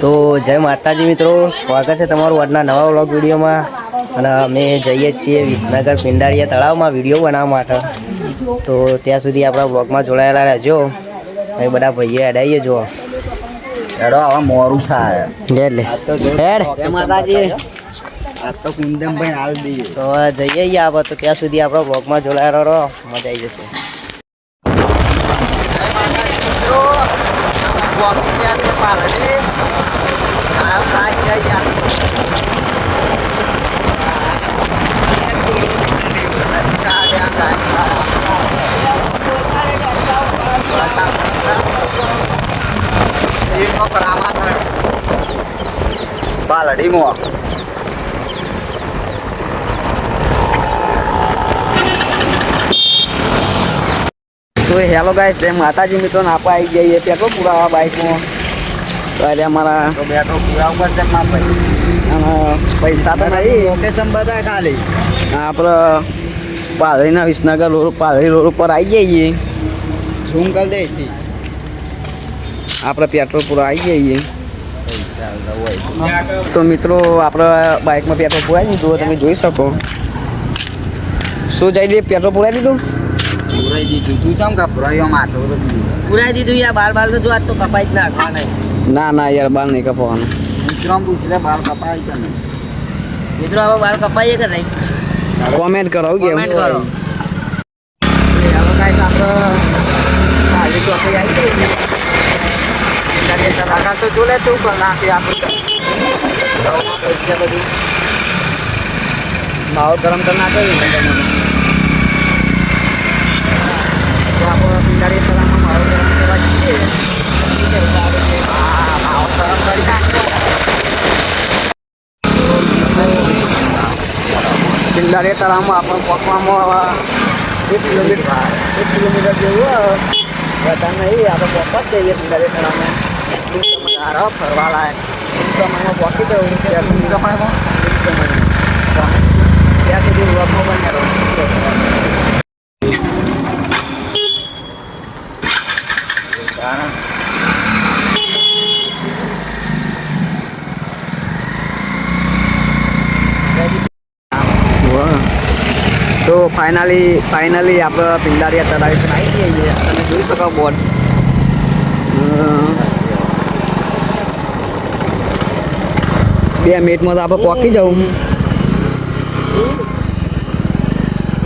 તો જય માતાજી મિત્રો, સ્વાગત છે તમારું આજના નવા વ્લોગ વિડીયોમાં. અને અમે જઈએ છીએ વિસનગર પિંડારીયા તળાવમાં વિડીયો બનાવવા માટે. તો ત્યાં સુધી આપણા વ્લોગમાં જોડાયેલા રહેજો. અહીં બધા ભાઈઓ એડાઈએ જો એડો આવા મોરું થાય લે લે હેડ. જય માતાજી. આ તો કુંદમભાઈ હાલ દઈએ તો જઈએ આપણે. તો ત્યાં સુધી આપણા વ્લોગમાં જોડાયેલા રહો, મજા આવી જશે. પાલડીમાં તો હેલો ગાઈસ, જય માતાજી મિત્રો. આપણે આવી જઈએ પેટ્રોલ પુરાવા બાઇકમાં. તો એટલે અમારા પેટ્રોલ પુરાવા પડશે મારા ભાઈ. અને પૈસા તો નહીં, લોકેશન બતાવે ખાલી. આપણે પાલડીના વિસનગર રોડ, પાલડી રોડ ઉપર આવી જઈએ. ઝૂમ કરી દે. આપણે પેટ્રોલ પૂરા આવી જઈએ. તો મિત્રો આપણે બાઇકમાં પેટ્રોલ પુરાવી દીધું, તમે જોઈ શકો. શું જઈ દે પેટ્રોલ પુરાવી દીધું? પુરાઈ દીધું. તું ચમ કા પુરાયો? માટો તો પુરાઈ દીધું યાર. બાર તો જો આજ તો કપાઈ જ નાખવા નહીં. ના યાર, બાલ નહીં કપાવાનું. મિત્રો પૂછ લે બાલ કપાય કે નહીં. મિત્રો હવે બાલ કપાઈએ કે નહીં? કોમેન્ટ કરો કે કોમેન્ટ કરો. હેલો ગાઈસ, આપણે હાલી તો આવી ગઈ. કાકા તો જોડે છે ઉપર નાખી આપણે છે બધું. માહોલ ગરમ કરી નાખે ને તો આપણે પિંડારી તળાવમાં માહોલ ગરમ કરવા જઈએ. માહોલ ગરમ કરી નાખો. પિંડારી તળાવમાં આપણે પકવામાં 1 કિલોમીટર જેવું વધારે નહીં. આપણે પહોંચ જઈએ પિંડારી તળાવમાં. ફરવા લાયક સમયમાં પહોંચી જવું. ત્યાં સુધી વ્લોગમાં બન્યા રહો. તો ફાઇનલી આપણે પિંડારીયા તળાવ પર આવી જઈએ. તમે જોઈ શકો બોર્ડ. 2 મિનિટમાં તો આપણે પહોંચી જવું.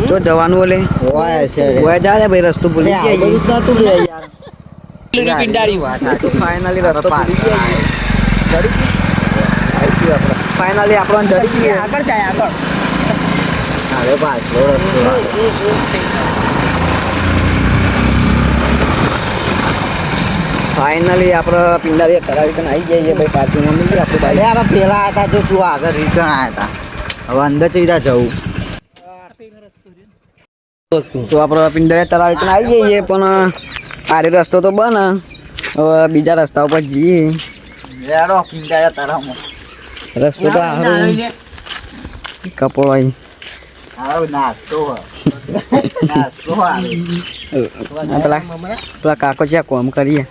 તો જવાનું ઓલે હોય જાય ભાઈ, રસ્તો ભૂલી જાય. ફાઇનલી રસ્તો ફાઇનલી આપણો જરી ગયો. આગળ જાય આગળ. હવે પાછલો રસ્તો. ફાઇનલી આપણે પિંડારીયા તળાવ કને આવી જઈએ ભાઈ. પાર્કિંગમાં મિલી આપણે ભાઈ. આપણે પેલા હતા જો તું આગળ રીટર્ન આવ્યા હતા. હવે અંદર ચીધા જવું. તો આપણે પિંડારીયા તળાવ કને આવી જઈએ, પણ આરે રસ્તો તો બને. હવે બીજા રસ્તા ઉપર જઈએ. પિંડારીયા તળાવમાં રસ્તો તો હારું કપોળાઈ. નાસ્તો પેલા કાકો છે કોમ કરીએ.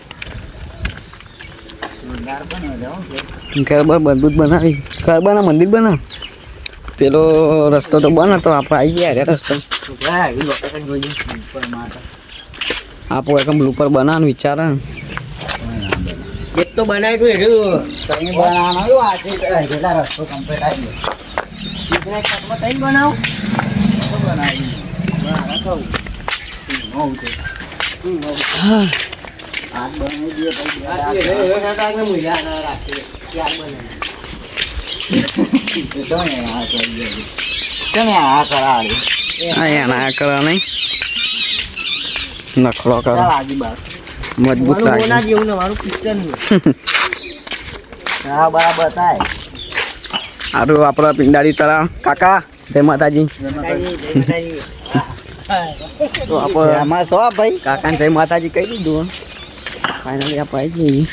ઘર બધું જ બનાવી. ઘર બના, મંદિર બના. પેલો રસ્તો તો બને તો આપણે આવી ગયા. રસ્તો આપો એકમ બ્લુપર બનાવવાનું વિચાર. એક તો બનાવ્યું રસ્તો કમ્પ્લીટ આવી ગયો. બનાવો. નખડો કરો મજબૂત લાગે. હા બરાબર થાય. સારું આપણા પિંડારી તળાવ. કાકા જય માતાજી. તો આપણે આમાં શું ભાઈ કાકાને જય માતાજી કહી દીધું. ફાઇનલી આપણે આવી જઈએ.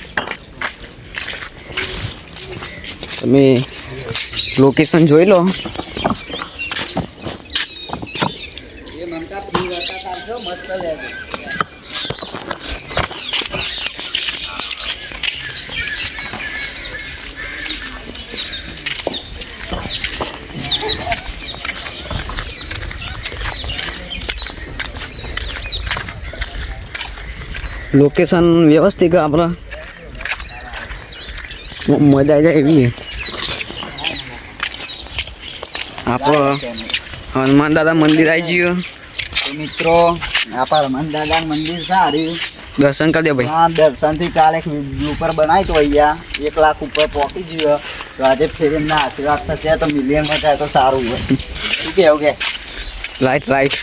તમે લોકેશન જોઈ લો. મસ્ત લેજો. લોકેશન વ્યવસ્થિત આપણા મજા આવી જાય એવી. આપણો હનુમાન દાદા મંદિર આવી ગયું. તો મિત્રો આપણા હનુમાન દાદાનું મંદિર સારું. દર્શન કરી દે ભાઈ. હા, દર્શનથી કાલે એક ઉપર બનાવી તો અહીંયા 1 લાખ ઉપર પહોંચી ગયો. તો આજે ફેરી એમના આશીર્વાદ થશે તો મિલિયનમાં જાય તો સારું હોય. શું કેવું કે રાઈટ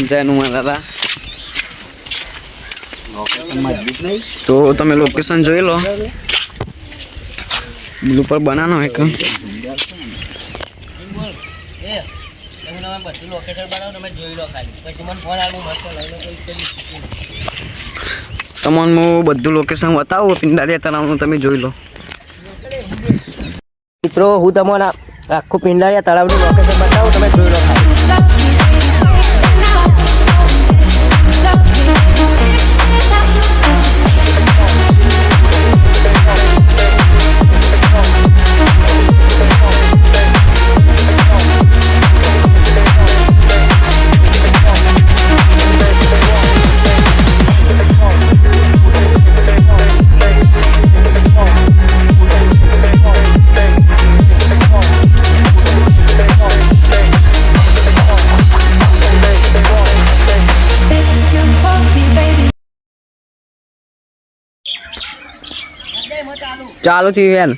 જય હનુમાન દાદા. લોકેશન મજબૂત નહીં? તો તમે લોકેશન જોઈ લો. બ્લુ પર બનાનો એક તમને હું બધું લોકેશન બતાવું પિંડારિયા તળાવનું, તમે જોઈ લો. મિત્રો હું તમને આખું પિંડારિયા તળાવનું લોકેશન બતાવું, તમે જોઈ લો ખાલી. ચાલુ થી વેન.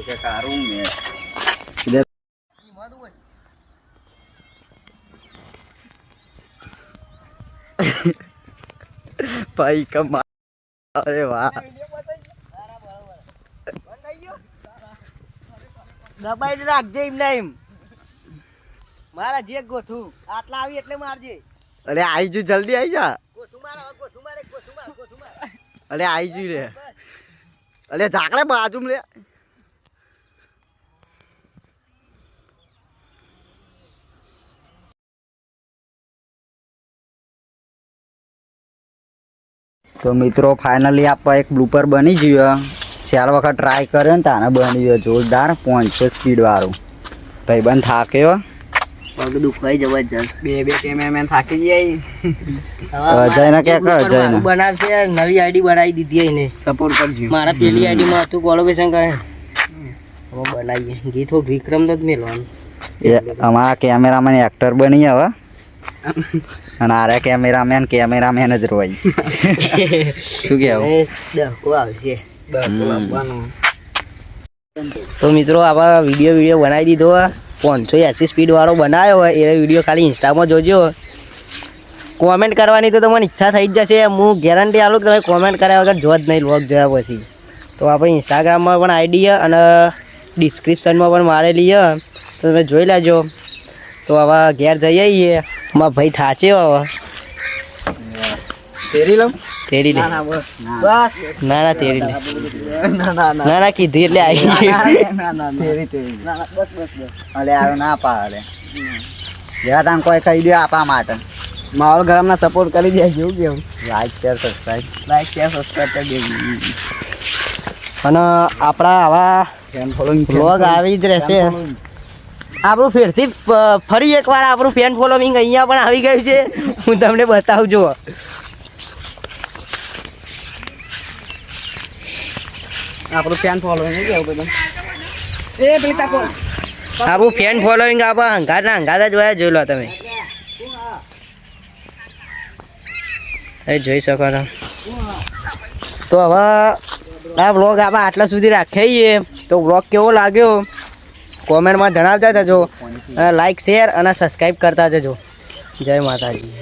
કે સારું ને ભાઈ કમા. અરે વાહ. દબાઈ જ રાખજે એમ ને એમ. મારા જે ગોથું આટલા આવી એટલે મારજે. અરે આઈ જુ, જલ્દી આઈ જા. ગોથું માર. અરે આઈ જુ રે. અરે ઝાકડે બાજુમ લે. તો મિત્રો ફાઇનલી આપણે એક બ્લુપર બની ગયો. 4 વખત ટ્રાય કર્યો ને તાને બની ગયો જોરદાર 500 સ્પીડ વાળું. ભાઈબંધ થાક્યો, પગ દુખાઈ જબરજસ્ત. બે કેમેરામેન થાકી જાય. અજયને કે અજયને બનાવશે, નવી આઈડી બનાવી દીધી એને. સપોર્ટ કરજો. મારા પેલી આઈડી માં હતું કોલોબેશન કરે. હવે બનાવીએ. ગીત હો વિક્રમ તો જ મેલવાનું. એ અમારા કેમેરામેન એક્ટર બની હવે. અને આરે કેમેરામેન જ રોય. શું કેવું? દહકો આવશે. તો મિત્રો આવા વિડીયો બનાવી દીધો. 580 સ્પીડ વાળો બનાવ્યો હોય એ વિડીયો ખાલી ઇન્સ્ટામાં જોજો. કોમેન્ટ કરવાની તો તમને ઈચ્છા થઈ જ જશે. હું ગેરંટી આલું કે તમે કોમેન્ટ કર્યા વગર જો જ નહીં વ્લોગ જોયા પછી. તો આપણે ઇન્સ્ટાગ્રામમાં પણ આઈડી અને ડિસ્ક્રિપ્શનમાં પણ મારેલી છે, તો તમે જોઈ લેજો. તો હવે ઘેર જઈ આવીએ. મારા ભાઈ થાચે હવે તેરી લઉં. તેડી લે. બસ ના તેડી લે. ના કીધી એટલે આવી અલે આરો ના પાડે. જેવા તાન કોઈ કહી દે આપા માટે. માહોલ ગરમના સપોર્ટ કરી દે. જેવું કેવું લાઈક શેર સબસ્ક્રાઇબ કરી દેજો. અને આપણા આવા બ્લોગ આવી જ રહેશે. આપણું ફેરથી ફરી એકવાર આપણું ફેન ફોલોવિંગ અહીંયા પણ આવી ગયું છે. હું તમને બતાવું છું. આપણું ફેન ફોલોઈંગ કેવું બધું. એ પેલી તાકો આપણું ફેન ફોલોવિંગ આપણા હંગાત જ જોયા જોઈ લો તમે. એ જોઈ શકો છો. તો હવે આ બ્લોગ આપણે આટલા સુધી રાખીએ. તો બ્લોગ કેવો લાગ્યો કોમેન્ટમાં જણાવતા જજો. લાઈક શેર અને સબસ્ક્રાઈબ કરતા જજો. જય માતાજી.